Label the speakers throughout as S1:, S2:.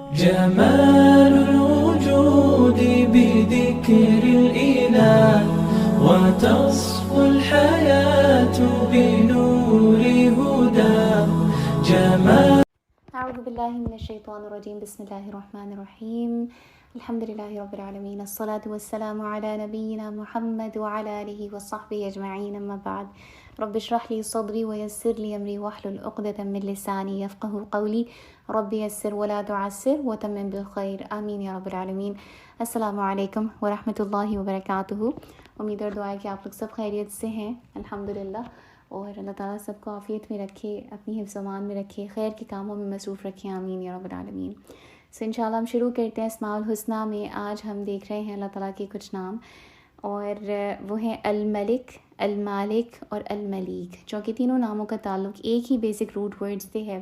S1: جمال الوجود بذكر الإله وتصفو الحياة بنور هداه. جمال.
S2: أعوذ بالله من الشيطان الرجيم. بسم الله الرحمن الرحيم. الحمد لله رب العالمين. الصلاة والسلام على نبينا محمد وعلى آله وصحبه أجمعين. أما بعد، رب اشرح لي صدري ويسر لي أمري واحلل عقدة من لساني يفقه قولي. رب يسر ولا تعسر وتمم بالخير. آمین یا رب العالمین. السلام علیکم ورحمۃ اللہ وبرکاتہ. امید اور دعا ہے کہ آپ لوگ سب خیریت سے ہیں الحمدللہ، اور اللہ تعالیٰ سب کو عافیت میں رکھے، اپنی حفظ و امان میں رکھے، خیر کے کاموں میں مصروف رکھے. آمین یا رب العالمین. انشاءاللہ ہم شروع کرتے ہیں اسماء الحسنہ میں. آج ہم دیکھ رہے ہیں اللہ تعالیٰ کے کچھ نام، اور وہ ہیں الملک، المالک اور الملیک، جو کہ تینوں ناموں کا تعلق ایک ہی بیسک روٹ ورڈ سے ہے،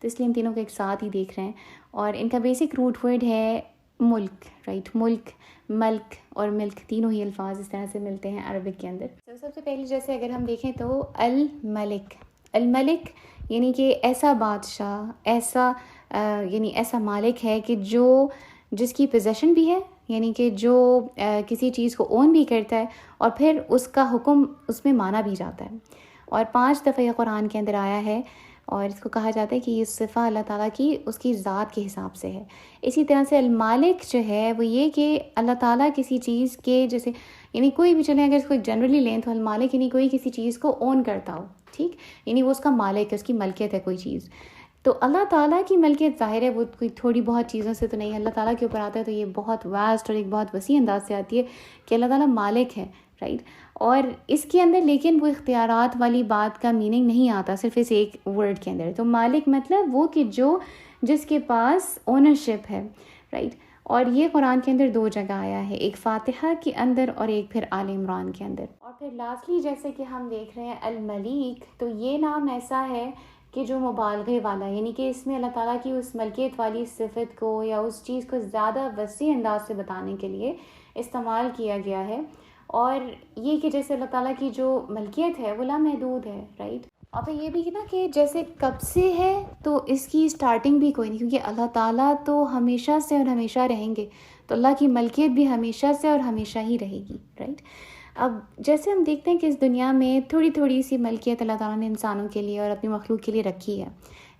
S2: تو اس لیے ہم تینوں کو ایک ساتھ ہی دیکھ رہے ہیں. اور ان کا بیسک روٹ ورڈ ہے ملک، رائٹ. ملک، ملک اور ملک تینوں ہی الفاظ اس طرح سے ملتے ہیں عربک کے اندر. تو سب سے پہلے جیسے اگر ہم دیکھیں تو الملک، الملک یعنی کہ ایسا بادشاہ، ایسا یعنی ایسا مالک ہے کہ جس کی پوزیشن بھی ہے، یعنی کہ جو کسی چیز کو اون بھی کرتا ہے اور پھر اس کا حکم اس میں مانا بھی جاتا ہے. اور 5 دفعہ یہ قرآن کے اندر آیا ہے، اور اس کو کہا جاتا ہے کہ یہ صفہ اللہ تعالیٰ کی اس کی ذات کے حساب سے ہے. اسی طرح سے المالک جو ہے وہ یہ کہ اللہ تعالیٰ کسی چیز کے جیسے یعنی کوئی بھی چلیں، اگر اس کو جنرلی لیں تو المالک یعنی کوئی کسی چیز کو اون کرتا ہو، ٹھیک، یعنی وہ اس کا مالک ہے، اس کی ملکیت ہے کوئی چیز. تو اللہ تعالیٰ کی ملکیت ظاہر ہے وہ کوئی تھوڑی بہت چیزوں سے تو نہیں، اللہ تعالیٰ کے اوپر آتا ہے تو یہ بہت واسٹ اور ایک بہت وسیع انداز سے آتی ہے کہ اللہ تعالیٰ مالک ہے، رائٹ. اور اس کے اندر لیکن وہ اختیارات والی بات کا میننگ نہیں آتا صرف اس ایک ورڈ کے اندر. تو مالک مطلب وہ کہ جس کے پاس اونرشپ ہے، رائٹ. اور یہ قرآن کے اندر 2 جگہ آیا ہے، ایک فاتحہ کے اندر اور ایک پھر آل عمران کے اندر. اور پھر لاسٹلی جیسے کہ ہم دیکھ رہے ہیں الملیک، تو یہ نام ایسا ہے کہ جو مبالغے والا، یعنی کہ اس میں اللہ تعالیٰ کی اس ملکیت والی صفت کو یا اس چیز کو زیادہ وسیع انداز سے بتانے کے لیے استعمال کیا گیا ہے. اور یہ کہ جیسے اللہ تعالیٰ کی جو ملکیت ہے وہ لامحدود ہے، رائٹ. اور پھر یہ بھی نا کہ جیسے کب سے ہے تو اس کی سٹارٹنگ بھی کوئی نہیں، کیونکہ اللہ تعالیٰ تو ہمیشہ سے اور ہمیشہ رہیں گے، تو اللہ کی ملکیت بھی ہمیشہ سے اور ہمیشہ ہی رہے گی، رائٹ. اب جیسے ہم دیکھتے ہیں کہ اس دنیا میں تھوڑی تھوڑی سی ملکیت اللہ تعالیٰ نے انسانوں کے لیے اور اپنی مخلوق کے لیے رکھی ہے،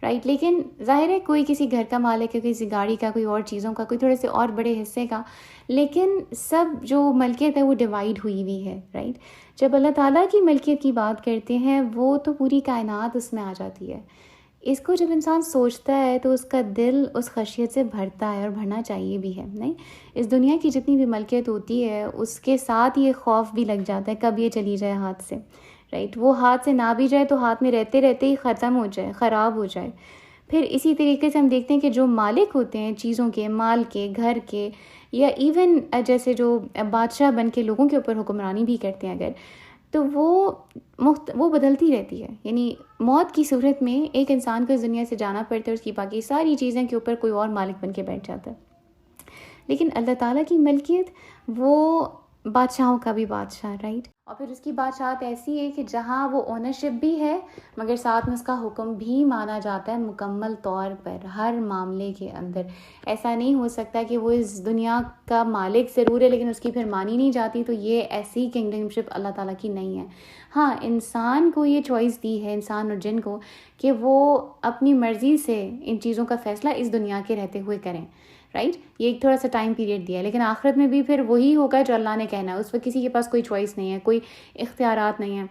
S2: رائٹ. لیکن ظاہر ہے کوئی کسی گھر کا مالک ہے، کسی گاڑی کا، کوئی اور چیزوں کا، کوئی تھوڑے سے اور بڑے حصے کا، لیکن سب جو ملکیت ہے وہ ڈیوائیڈ ہوئی ہوئی ہے، رائٹ. جب اللہ تعالیٰ کی ملکیت کی بات کرتے ہیں وہ تو پوری کائنات اس میں آ جاتی ہے. اس کو جب انسان سوچتا ہے تو اس کا دل اس خشیت سے بھرتا ہے، اور بھرنا چاہیے بھی ہے. نہیں، اس دنیا کی جتنی بھی ملکیت ہوتی ہے اس کے ساتھ یہ خوف بھی لگ جاتا ہے کب یہ چلی جائے ہاتھ سے، رائٹ. وہ ہاتھ سے نہ بھی جائے تو ہاتھ میں رہتے رہتے ہی ختم ہو جائے، خراب ہو جائے. پھر اسی طریقے سے ہم دیکھتے ہیں کہ جو مالک ہوتے ہیں چیزوں کے، مال کے، گھر کے، یا ایون جیسے جو بادشاہ بن کے لوگوں کے اوپر حکمرانی بھی کرتے ہیں اگر، تو وہ بدلتی رہتی ہے. یعنی موت کی صورت میں ایک انسان کو اس دنیا سے جانا پڑتا ہے، اس کی باقی ساری چیزیں کے اوپر کوئی اور مالک بن کے بیٹھ جاتا ہے. لیکن اللہ تعالیٰ کی ملکیت وہ بادشاہوں کا بھی بادشاہ، رائٹ. اور پھر اس کی بادشاہت ایسی ہے کہ جہاں وہ اونرشپ بھی ہے مگر ساتھ میں اس کا حکم بھی مانا جاتا ہے مکمل طور پر ہر معاملے کے اندر. ایسا نہیں ہو سکتا کہ وہ اس دنیا کا مالک ضرور ہے لیکن اس کی پھر مانی نہیں جاتی، تو یہ ایسی کنگڈم شپ اللہ تعالیٰ کی نہیں ہے. ہاں، انسان کو یہ چوائس دی ہے، انسان اور جن کو، کہ وہ اپنی مرضی سے ان چیزوں کا فیصلہ اس دنیا کے رہتے ہوئے کریں، رائٹ. یہ ایک تھوڑا سا ٹائم پیریڈ دیا ہے، لیکن آخرت میں بھی پھر وہی ہوگا جو اللہ نے کہنا ہے. اس وقت کسی کے پاس کوئی چوائس نہیں ہے، کوئی اختیارات نہیں ہیں.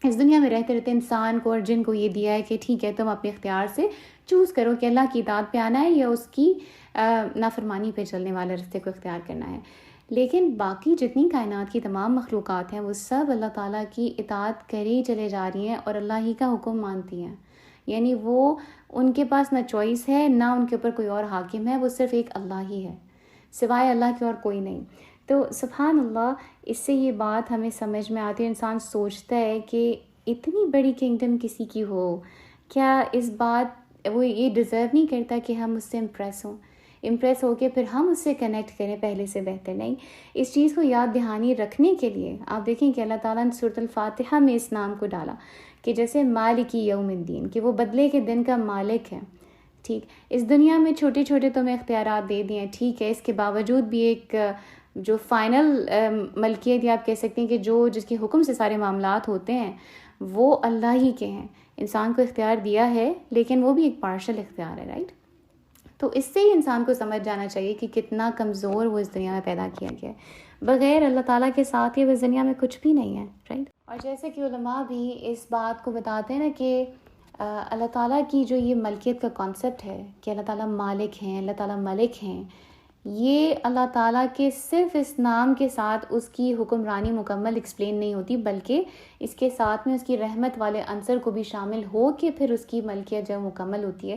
S2: اس دنیا میں رہتے رہتے انسان کو اور جن کو یہ دیا ہے کہ ٹھیک ہے تم اپنے اختیار سے چوز کرو کہ اللہ کی اطاعت پہ آنا ہے یا اس کی نافرمانی پہ چلنے والے راستے کو اختیار کرنا ہے. لیکن باقی جتنی کائنات کی تمام مخلوقات ہیں وہ سب اللہ تعالیٰ کی اطاعت کرے چلے جا رہی ہیں اور اللہ ہی کا حکم مانتی ہیں. یعنی وہ ان کے پاس نہ چوائس ہے، نہ ان کے اوپر کوئی اور حاکم ہے، وہ صرف ایک اللہ ہی ہے، سوائے اللہ کے اور کوئی نہیں. تو سبحان اللہ، اس سے یہ بات ہمیں سمجھ میں آتی ہے. انسان سوچتا ہے کہ اتنی بڑی کنگڈم کسی کی ہو، کیا اس بات وہ یہ ڈیزرو نہیں کرتا کہ ہم اس سے امپریس ہو کے پھر ہم اس سے کنیکٹ کریں پہلے سے بہتر. نہیں، اس چیز کو یاد دہانی رکھنے کے لیے آپ دیکھیں کہ اللہ تعالیٰ نے سورۃ الفاتحہ میں اس نام کو ڈالا کہ جیسے مالک یوم الدین، کہ وہ بدلے کے دن کا مالک ہے، ٹھیک، اس دنیا میں چھوٹے چھوٹے تمہیں اختیارات دے دیے ہیں، ٹھیک ہے، اس کے باوجود بھی ایک جو فائنل ملکیت یا آپ کہہ سکتے ہیں کہ جس کے حکم سے سارے معاملات ہوتے ہیں وہ اللہ ہی کے ہیں. انسان کو اختیار دیا ہے لیکن وہ بھی ایک پارشل اختیار ہے، رائٹ. تو اس سے ہی انسان کو سمجھ جانا چاہیے کہ کتنا کمزور وہ اس دنیا میں پیدا کیا گیا ہے. بغیر اللہ تعالیٰ کے ساتھ یہ اس دنیا میں کچھ بھی نہیں ہے، رائٹ. اور جیسے کہ علماء بھی اس بات کو بتاتے ہیں نا کہ اللہ تعالیٰ کی جو یہ ملکیت کا کانسیپٹ ہے کہ اللہ تعالیٰ مالک ہیں، اللہ تعالیٰ ملک ہیں، یہ اللہ تعالیٰ کے صرف اس نام کے ساتھ اس کی حکمرانی مکمل ایکسپلین نہیں ہوتی، بلکہ اس کے ساتھ میں اس کی رحمت والے عنصر کو بھی شامل ہو کے پھر اس کی ملکیت جو مکمل ہوتی ہے.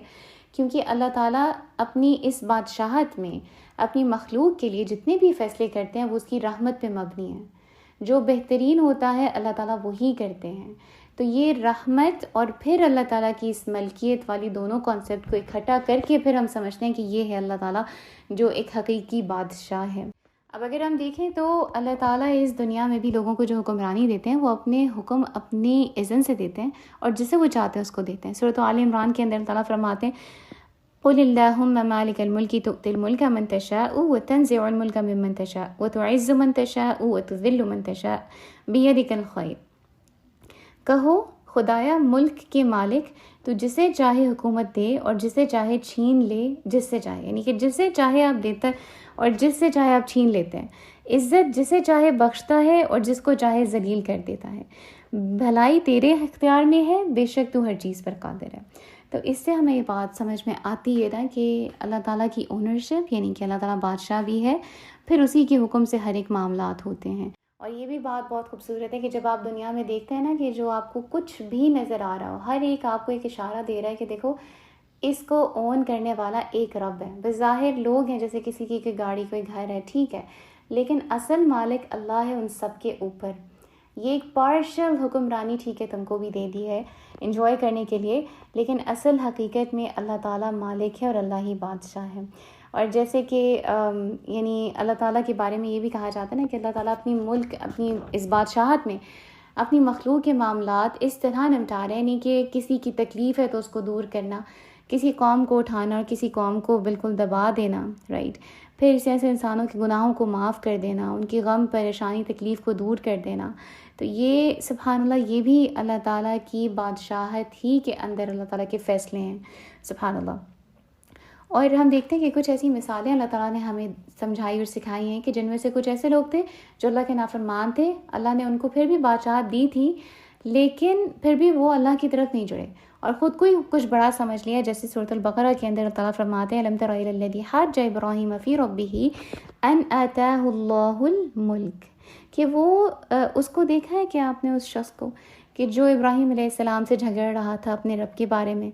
S2: کیونکہ اللہ تعالیٰ اپنی اس بادشاہت میں اپنی مخلوق کے لیے جتنے بھی فیصلے کرتے ہیں وہ اس کی رحمت پہ مبنی ہیں. جو بہترین ہوتا ہے اللہ تعالیٰ وہی کرتے ہیں. تو یہ رحمت اور پھر اللہ تعالیٰ کی اس ملکیت والی دونوں کانسیپٹ کو اکٹھا کر کے پھر ہم سمجھتے ہیں کہ یہ ہے اللہ تعالیٰ جو ایک حقیقی بادشاہ ہے. اب اگر ہم دیکھیں تو اللہ تعالیٰ اس دنیا میں بھی لوگوں کو جو حکمرانی دیتے ہیں وہ اپنے حکم اپنی اذن سے دیتے ہیں اور جسے وہ چاہتے ہیں اس کو دیتے ہیں. سورۃ آل عمران کے اندر اللہ تعالیٰ فرماتے ہیں قل اللہم مالک الملک تؤتی الملک من تشاء وتنزع الملک ممن تشاء وتعز من تشاء وتذل من تشاء بیدک الخیر. کہو خدایا ملک کے مالک تو جسے چاہے حکومت دے اور جسے چاہے چھین لے جس سے چاہے، یعنی کہ جسے چاہے آپ دیتا ہے اور جس سے چاہے آپ چھین لیتے ہیں. عزت جسے چاہے بخشتا ہے اور جس کو چاہے ذلیل کر دیتا ہے. بھلائی تیرے اختیار میں ہے، بے شک تو ہر چیز پر قادر ہے. تو اس سے ہمیں یہ بات سمجھ میں آتی ہے نا کہ اللہ تعالیٰ کی اونرشپ، یعنی کہ اللہ تعالیٰ بادشاہ بھی ہے، پھر اسی کے حکم سے ہر ایک معاملات ہوتے ہیں. اور یہ بھی بات بہت خوبصورت ہے کہ جب آپ دنیا میں دیکھتے ہیں نا کہ جو آپ کو کچھ بھی نظر آ رہا ہو، ہر ایک آپ کو ایک اشارہ دے رہا ہے کہ دیکھو اس کو اون کرنے والا ایک رب ہے. بظاہر لوگ ہیں، جیسے کسی کی کوئی گاڑی کوئی گھر ہے، ٹھیک ہے، لیکن اصل مالک اللہ ہے ان سب کے اوپر. یہ ایک پارشل حکمرانی ٹھیک ہے تم کو بھی دے دی ہے انجوائے کرنے کے لیے، لیکن اصل حقیقت میں اللہ تعالیٰ مالک ہے اور اللہ ہی بادشاہ ہے. اور جیسے کہ یعنی اللہ تعالیٰ کے بارے میں یہ بھی کہا جاتا ہے نا کہ اللہ تعالیٰ اپنی ملک اپنی اس بادشاہت میں اپنی مخلوق کے معاملات اس طرح نمٹا رہے ہیں، نہیں کہ کسی کی تکلیف ہے تو اس کو دور کرنا، کسی قوم کو اٹھانا اور کسی قوم کو بالکل دبا دینا، رائٹ. پھر اس ایسے انسانوں کے گناہوں کو معاف کر دینا، ان کی غم پریشانی تکلیف کو دور کر دینا. تو یہ سبحان اللہ یہ بھی اللہ تعالیٰ کی بادشاہت ہی کے اندر اللہ تعالیٰ کے فیصلے ہیں، سبحان اللہ. اور ہم دیکھتے ہیں کہ کچھ ایسی مثالیں اللہ تعالیٰ نے ہمیں سمجھائی اور سکھائی ہیں کہ جن میں سے کچھ ایسے لوگ تھے جو اللہ کے نافرمان تھے، اللہ نے ان کو پھر بھی بادشاہت دی تھی لیکن پھر بھی وہ اللہ کی طرف نہیں جڑے اور خود کو ہی کچھ بڑا سمجھ لیا. جیسے سورۃ البقرہ کے اندر اللہ تعالیٰ فرماتے ہیں الم تر الی الذی حاج ابراہیم فی ربہ ان آتاہ اللہ الملک، کہ وہ اس کو دیکھا ہے کہ آپ نے اس شخص کو کہ جو ابراہیم علیہ السلام سے جھگڑ رہا تھا اپنے رب کے بارے میں.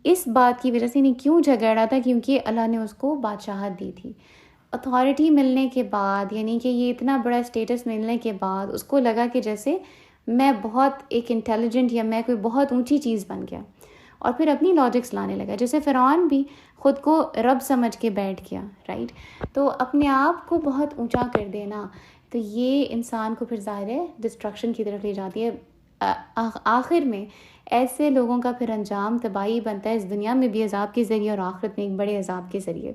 S2: اس بات کی وجہ سے نہیں، کیوں جھگڑ رہا تھا؟ کیونکہ اللہ نے اس کو بادشاہت دی تھی. اتھارٹی ملنے کے بعد، یعنی کہ یہ اتنا بڑا اسٹیٹس ملنے کے بعد اس کو لگا کہ جیسے میں بہت ایک انٹیلیجنٹ یا میں کوئی بہت اونچی چیز بن گیا، اور پھر اپنی لاجکس لانے لگا. جیسے فرعون بھی خود کو رب سمجھ کے بیٹھ گیا، رائٹ. تو اپنے آپ کو بہت اونچا کر دینا تو یہ انسان کو پھر ظاہر ہے ڈسٹرکشن کی طرف لے جاتی ہے. آخر میں ایسے لوگوں کا پھر انجام تباہی بنتا ہے، اس دنیا میں بھی عذاب کے ذریعے اور آخرت میں ایک بڑے عذاب کے ذریعے.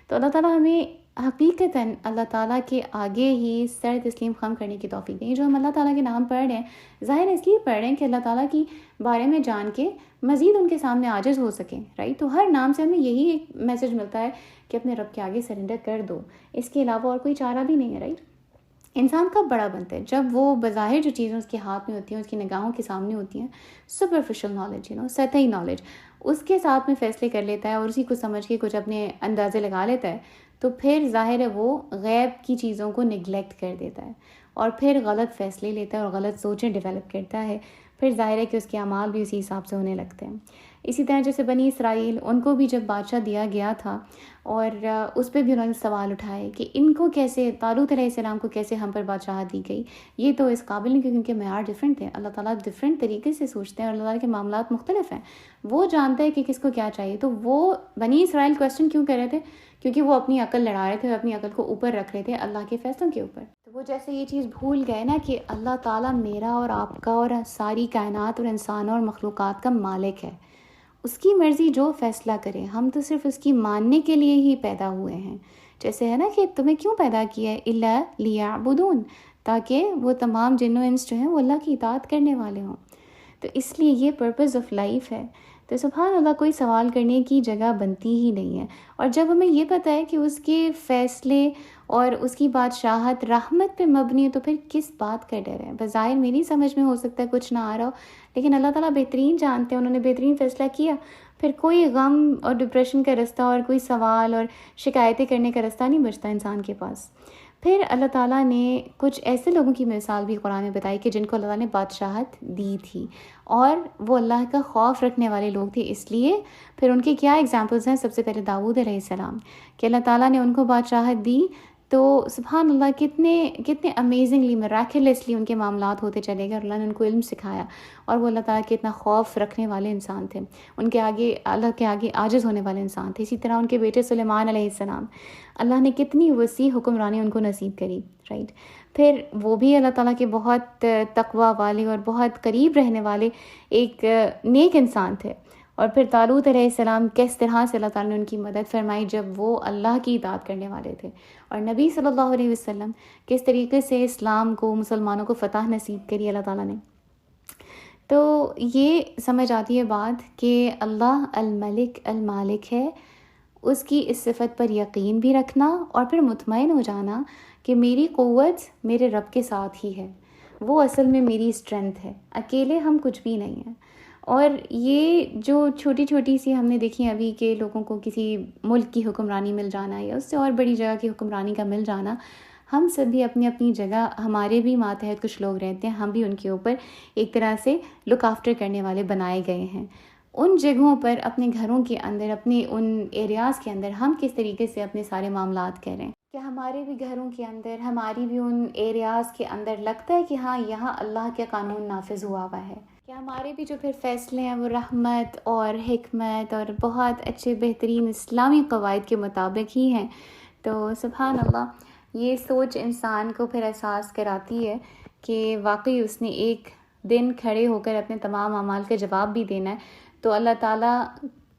S2: تو اللہ تعالیٰ ہمیں حقیقتاً اللہ تعالیٰ کے آگے ہی سر تسلیم خم کرنے کی توفیق دیں. جو ہم اللہ تعالیٰ کے نام پڑھ رہے ہیں ظاہر اس لیے پڑھ رہے ہیں کہ اللہ تعالیٰ کی بارے میں جان کے مزید ان کے سامنے عاجز ہو سکیں، رائٹ. تو ہر نام سے ہمیں یہی ایک میسج ملتا ہے کہ اپنے رب کے آگے سرنڈر کر دو، اس کے علاوہ اور کوئی چارہ بھی نہیں ہے، رائٹ. انسان کب بڑا بنتا ہے؟ جب وہ بظاہر جو چیزیں اس کے ہاتھ میں ہوتی ہیں، اس کی نگاہوں کے سامنے ہوتی ہیں، سپرفیشل نالج، سطحی نالج، اس کے ساتھ میں فیصلے کر لیتا ہے اور اسی کو سمجھ کے کچھ اپنے اندازے لگا لیتا ہے، تو پھر ظاہر ہے وہ غیب کی چیزوں کو نگلیکٹ کر دیتا ہے اور پھر غلط فیصلے لیتا ہے اور غلط سوچیں ڈیولپ کرتا ہے. پھر ظاہر ہے کہ اس کے اعمال بھی اسی حساب سے ہونے لگتے ہیں. اسی طرح جیسے بنی اسرائیل، ان کو بھی جب بادشاہ دیا گیا تھا اور اس پہ بھی انہوں نے سوال اٹھائے کہ ان کو کیسے، طالوت علیہ السلام کو کیسے ہم پر بادشاہت دی گئی؟ یہ تو اس قابل نہیں، کیونکہ معیار ڈفرینٹ ہے. اللہ تعالیٰ ڈفرینٹ طریقے سے سوچتے ہیں اور اللہ تعالیٰ کے معاملات مختلف ہیں. وہ جانتا ہے کہ کس کو کیا چاہیے. تو وہ بنی اسرائیل کویسچن کیوں کر رہے تھے؟ کیونکہ وہ اپنی عقل لڑا رہے تھے اور اپنی عقل کو اوپر رکھ رہے تھے اللہ کے فیصلوں کے اوپر. تو وہ جیسے یہ چیز بھول گئے نا کہ اللہ تعالیٰ میرا اور آپ کا اور ساری کائنات اور انسانوں اور مخلوقات کا مالک ہے، اس کی مرضی جو فیصلہ کرے، ہم تو صرف اس کی ماننے کے لیے ہی پیدا ہوئے ہیں. جیسے ہے نا کہ تمہیں کیوں پیدا کیا ہے، الا لیعبدون، تاکہ وہ تمام جن و انس جو ہیں وہ اللہ کی اطاعت کرنے والے ہوں. تو اس لیے یہ پرپز آف لائف ہے. تو سبحان اللہ، کوئی سوال کرنے کی جگہ بنتی ہی نہیں ہے. اور جب ہمیں یہ پتہ ہے کہ اس کے فیصلے اور اس کی بادشاہت رحمت پہ مبنی ہے، تو پھر کس بات کا ڈر ہے؟ بظاہر میری سمجھ میں ہو سکتا ہے کچھ نہ آ رہا ہو، لیکن اللہ تعالیٰ بہترین جانتے ہیں، انہوں نے بہترین فیصلہ کیا. پھر کوئی غم اور ڈپریشن کا رستہ اور کوئی سوال اور شکایتیں کرنے کا رستہ نہیں بچتا انسان کے پاس. پھر اللہ تعالیٰ نے کچھ ایسے لوگوں کی مثال بھی قرآن میں بتائی کہ جن کو اللہ تعالیٰ نے بادشاہت دی تھی اور وہ اللہ کا خوف رکھنے والے لوگ تھے. اس لیے پھر ان کے کیا ایگزامپلس ہیں؟ سب سے پہلے داؤد علیہ السلام، کہ اللہ تعالیٰ نے ان کو بادشاہت دی تو سبحان اللہ کتنے امیزنگلی میراکلسلی ان کے معاملات ہوتے چلے گئے. اللہ نے ان کو علم سکھایا اور وہ اللہ تعالیٰ کے اتنا خوف رکھنے والے انسان تھے، ان کے آگے اللہ کے آگے عاجز ہونے والے انسان تھے. اسی طرح ان کے بیٹے سلیمان علیہ السلام، اللہ نے کتنی وسیع حکمرانی ان کو نصیب کری، رائٹ. پھر وہ بھی اللہ تعالیٰ کے بہت تقوی والے اور بہت قریب رہنے والے ایک نیک انسان تھے. اور پھر طالوت علیہ السلام کس طرح سے اللہ تعالیٰ نے ان کی مدد فرمائی جب وہ اللہ کی اطاعت کرنے والے تھے. اور نبی صلی اللہ علیہ وسلم کس طریقے سے اسلام کو، مسلمانوں کو فتح نصیب کری اللہ تعالیٰ نے. تو یہ سمجھ آتی ہے بات کہ اللہ الملک المالک ہے. اس کی اس صفت پر یقین بھی رکھنا اور پھر مطمئن ہو جانا کہ میری قوت میرے رب کے ساتھ ہی ہے، وہ اصل میں میری اسٹرینتھ ہے، اکیلے ہم کچھ بھی نہیں ہیں. اور یہ جو چھوٹی چھوٹی سی ہم نے دیکھی ابھی کہ لوگوں کو کسی ملک کی حکمرانی مل جانا یا اس سے اور بڑی جگہ کی حکمرانی کا مل جانا، ہم سب بھی اپنی اپنی جگہ، ہمارے بھی ماتحت کچھ لوگ رہتے ہیں، ہم بھی ان کے اوپر ایک طرح سے لک آفٹر کرنے والے بنائے گئے ہیں. ان جگہوں پر اپنے گھروں کے اندر، اپنے ان ایریاز کے اندر ہم کس طریقے سے اپنے سارے معاملات کریں؟ کہ ہمارے بھی گھروں کے اندر، ہماری بھی ان ایریاز کے اندر لگتا ہے کہ ہاں یہاں اللہ کے قانون نافذ ہوا ہوا ہے، کہ ہمارے بھی جو پھر فیصلے ہیں وہ رحمت اور حکمت اور بہت اچھے بہترین اسلامی قواعد کے مطابق ہی ہیں. تو سبحان اللہ، یہ سوچ انسان کو پھر احساس کراتی ہے کہ واقعی اس نے ایک دن کھڑے ہو کر اپنے تمام اعمال کا جواب بھی دینا ہے. تو اللہ تعالیٰ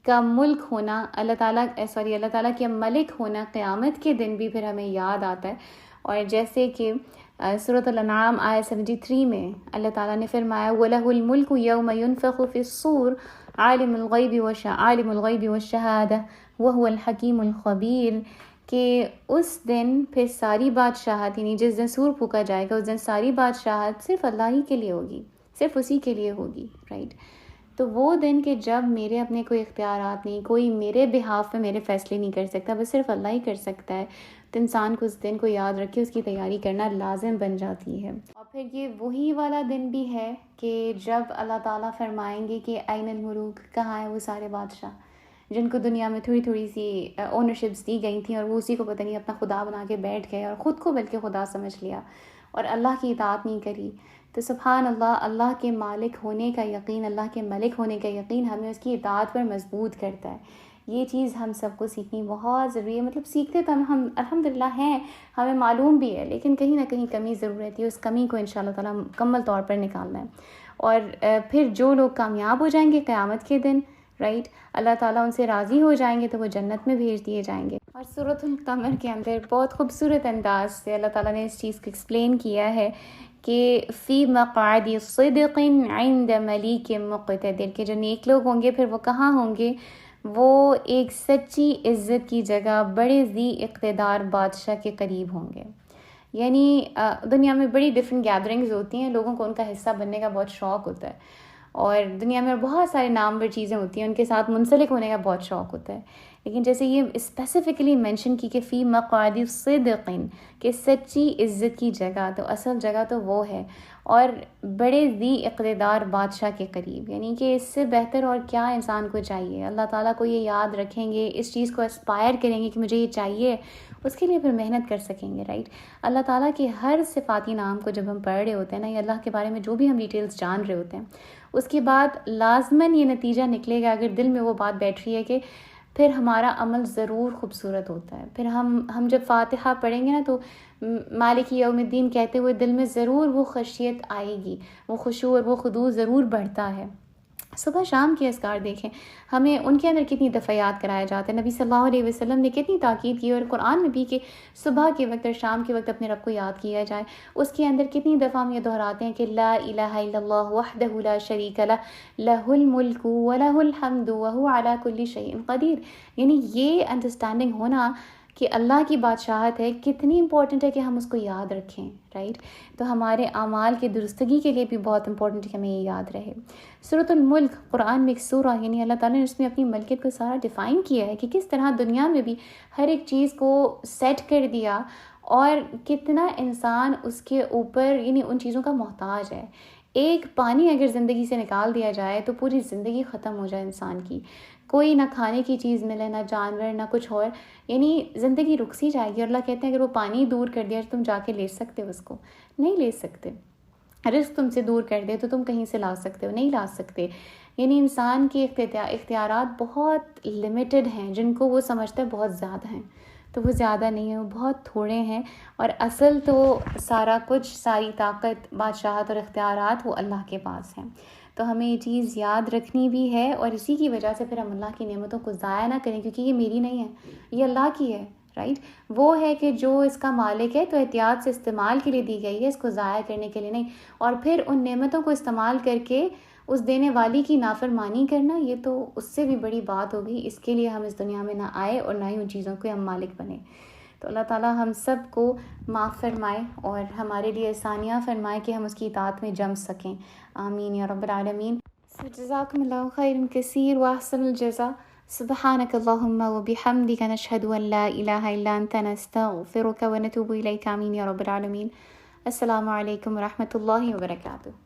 S2: کا ملک ہونا، اللہ تعالیٰ کے ملک ہونا قیامت کے دن بھی پھر ہمیں یاد آتا ہے. اور جیسے کہ سورۃ الانعام آیت 73 میں اللہ تعالیٰ نے فرمایا وَلَهُ الْمُلْكُ يَوْمَ يُنفَخُ فِي الصُّورِ عَالِمُ الْغَيْبِ وَالشَّهَادَةِ وَهُوَ الْحَكِيمُ الْخَبِيرُ، کہ اس دن پھر ساری بادشاہت، یعنی جس دن سور پھونکا جائے گا، اس دن ساری بادشاہت صرف اللہ ہی کے لیے ہوگی، صرف اسی کے لیے ہوگی، رائٹ. تو وہ دن کہ جب میرے اپنے کوئی اختیارات نہیں، کوئی میرے بہاف میں میرے فیصلے نہیں کر سکتا، بس صرف اللہ ہی کر سکتا ہے. تو انسان کو اس دن کو یاد رکھے، اس کی تیاری کرنا لازم بن جاتی ہے. اور پھر یہ وہی والا دن بھی ہے کہ جب اللہ تعالیٰ فرمائیں گے کہ این الملوک، کہاں ہیں وہ سارے بادشاہ جن کو دنیا میں تھوڑی تھوڑی سی اونرشپس دی گئی تھیں اور وہ اسی کو پتہ نہیں اپنا خدا بنا کے بیٹھ گئے اور خود کو بلکہ خدا سمجھ لیا اور اللہ کی اطاعت نہیں کری. تو سبحان اللہ، اللہ کے مالک ہونے کا یقین، اللہ کے ملک ہونے کا یقین ہمیں اس کی اطاعت پر مضبوط کرتا ہے. یہ چیز ہم سب کو سیکھنی بہت ضروری ہے. مطلب سیکھتے تو ہم الحمدللہ ہیں، ہمیں معلوم بھی ہے، لیکن کہیں نہ کہیں کمی ضرور رہتی ہے. اس کمی کو انشاءاللہ تعالیٰ مکمل طور پر نکالنا ہے. اور پھر جو لوگ کامیاب ہو جائیں گے قیامت کے دن، رائٹ، اللہ تعالیٰ ان سے راضی ہو جائیں گے تو وہ جنت میں بھیج دیے جائیں گے. اور سورۃ القمر کے اندر بہت خوبصورت انداز سے اللہ تعالیٰ نے اس چیز کو ایکسپلین کیا ہے کہ فی مقعد صدق عند ملیک مقتدر، کہ جو نیک لوگ ہوں گے پھر وہ کہاں ہوں گے؟ وہ ایک سچی عزت کی جگہ بڑے ذی اقتدار بادشاہ کے قریب ہوں گے. یعنی دنیا میں بڑی ڈفرینٹ گیدرنگز ہوتی ہیں، لوگوں کو ان کا حصہ بننے کا بہت شوق ہوتا ہے، اور دنیا میں بہت سارے نامور چیزیں ہوتی ہیں، ان کے ساتھ منسلک ہونے کا بہت شوق ہوتا ہے. لیکن جیسے یہ اسپیسیفکلی مینشن کی کہ فی مقعد صدق، کہ سچی عزت کی جگہ، تو اصل جگہ تو وہ ہے، اور بڑے ذی اقتدار بادشاہ کے قریب. یعنی کہ اس سے بہتر اور کیا انسان کو چاہیے؟ اللہ تعالیٰ کو یہ یاد رکھیں گے، اس چیز کو اسپائر کریں گے کہ مجھے یہ چاہیے، اس کے لیے پھر محنت کر سکیں گے، رائٹ. اللہ تعالیٰ کے ہر صفاتی نام کو جب ہم پڑھ رہے ہوتے ہیں نا، یا اللہ کے بارے میں جو بھی ہم ڈیٹیلز جان رہے ہوتے ہیں، اس کے بعد لازماً یہ نتیجہ نکلے گا، اگر دل میں وہ بات بیٹھ رہی ہے، کہ پھر ہمارا عمل ضرور خوبصورت ہوتا ہے. پھر ہم جب فاتحہ پڑھیں گے نا، تو مالک یوم الدین کہتے ہوئے دل میں ضرور وہ خشیت آئے گی، وہ خشوع اور وہ خضوع ضرور بڑھتا ہے. صبح شام کے اذکار دیکھیں، ہمیں ان کے اندر کتنی دفعہ یاد کرایا جاتا ہے. نبی صلی اللہ علیہ وسلم نے کتنی تاکید کی، اور قرآن میں بھی کہ صبح کے وقت اور شام کے وقت اپنے رب کو یاد کیا جائے. اس کے اندر کتنی دفعہ ہم یہ دہراتے ہیں کہ لا الہ الا اللہ وحدہ لا شریک لہ لہ الملک ولہ الحمد وہو علی کل شیء قدیر. یعنی یہ انڈرسٹینڈنگ ہونا کہ اللہ کی بادشاہت ہے کتنی امپورٹنٹ ہے کہ ہم اس کو یاد رکھیں، رائٹ. تو ہمارے اعمال کی درستگی کے لیے بھی بہت امپورٹنٹ ہے کہ ہمیں یہ یاد رہے. سورۃ الملک قرآن میں ایک سورہ، یعنی اللہ تعالیٰ نے اس میں اپنی ملکیت کو سارا ڈیفائن کیا ہے کہ کس طرح دنیا میں بھی ہر ایک چیز کو سیٹ کر دیا، اور کتنا انسان اس کے اوپر یعنی ان چیزوں کا محتاج ہے. ایک پانی اگر زندگی سے نکال دیا جائے تو پوری زندگی ختم ہو جائے انسان کی، کوئی نہ کھانے کی چیز ملے، نہ جانور، نہ کچھ اور، یعنی زندگی رک سی جائے گی. اور اللہ کہتے ہیں اگر وہ پانی دور کر دیا تم جا کے لے سکتے ہو، اس کو نہیں لے سکتے. رزق تم سے دور کر دے تو تم کہیں سے لا سکتے ہو، نہیں لا سکتے. یعنی انسان کی اختیارات بہت لمیٹڈ ہیں، جن کو وہ سمجھتا ہے بہت زیادہ ہیں، تو وہ زیادہ نہیں ہیں، وہ بہت تھوڑے ہیں. اور اصل تو سارا کچھ، ساری طاقت، بادشاہت اور اختیارات وہ اللہ کے پاس ہیں. تو ہمیں یہ چیز یاد رکھنی بھی ہے، اور اسی کی وجہ سے پھر ہم اللہ کی نعمتوں کو ضائع نہ کریں، کیونکہ یہ میری نہیں ہے، یہ اللہ کی ہے، رائٹ. وہ ہے کہ جو اس کا مالک ہے، تو احتیاط سے استعمال کے لیے دی گئی ہے، اس کو ضائع کرنے کے لیے نہیں. اور پھر ان نعمتوں کو استعمال کر کے اس دینے والی کی نافرمانی کرنا، یہ تو اس سے بھی بڑی بات ہوگی. اس کے لیے ہم اس دنیا میں نہ آئے اور نہ ہی ان چیزوں کے ہم مالک بنے. تو اللہ تعالیٰ ہم سب کو معاف فرمائے اور ہمارے لیے آسانیاں فرمائے کہ ہم اس کی اطاعت میں جم سکیں. آمین یا رب العالمین. جزاکم اللہ خیر کثیر واحسن الجزاء. سبحانک اللہم وبحمدک نشہد ان لا الہ الا انت نستغفرک ونتوب الیک. آمین یا رب العالمین. السلام علیکم ورحمۃ اللہ وبرکاتہ.